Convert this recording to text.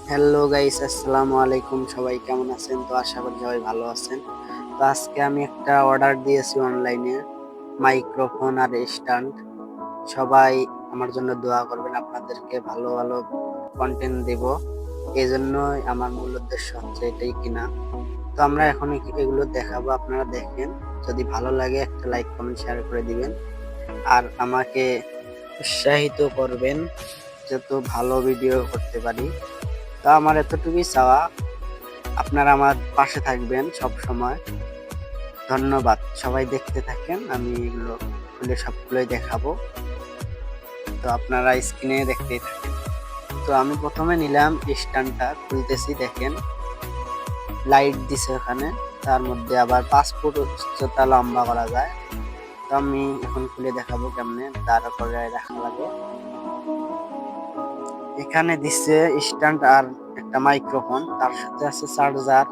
Hello guys, আসসালামু আলাইকুম। সবাই কেমন আছেন? তো আশা করি সবাই ভালো আছেন। তো আজকে আমি একটা অর্ডার দিয়েছি অনলাইনে, মাইক্রোফোন আর স্ট্যান্ড। সবাই আমার জন্য দোয়া করবেন, আপনাদেরকে ভালো ভালো কন্টেন্ট দেব। এই জন্যই আমার মূল উদ্দেশ্য হচ্ছে এটাই কিনা। তো আমরা এখন এগুলো দেখাবো, আপনারা দেখেন। যদি ভালো লাগে একটা লাইক কমেন্ট শেয়ার করে দিবেন, আর আমাকে উৎসাহিত করবেন যত ভালো ভিডিও করতে পারি। তো আমার এতটুকুই চাওয়া, আপনারা আমার পাশে থাকবেন সব সময়। ধন্যবাদ। সবাই দেখতে থাকেন, আমি এগুলো খুলে সবগুলোই দেখাবো। তো আপনারা স্ক্রিনে দেখতেই থাকেন। তো আমি প্রথমে নিলাম স্ট্যান্ডটা, খুলতেছি। দেখেন লাইট দিছে ওখানে, তার মধ্যে আবার 5 ফুট উচ্চতা লম্বা করা যায়। তো আমি এখন খুলে দেখাবো কেমনে দাঁড়া করে রাখা লাগে। এখানে দিচ্ছে স্ট্যান্ড আর একটা মাইক্রোফোন, তার সাথে আছে চার্জার।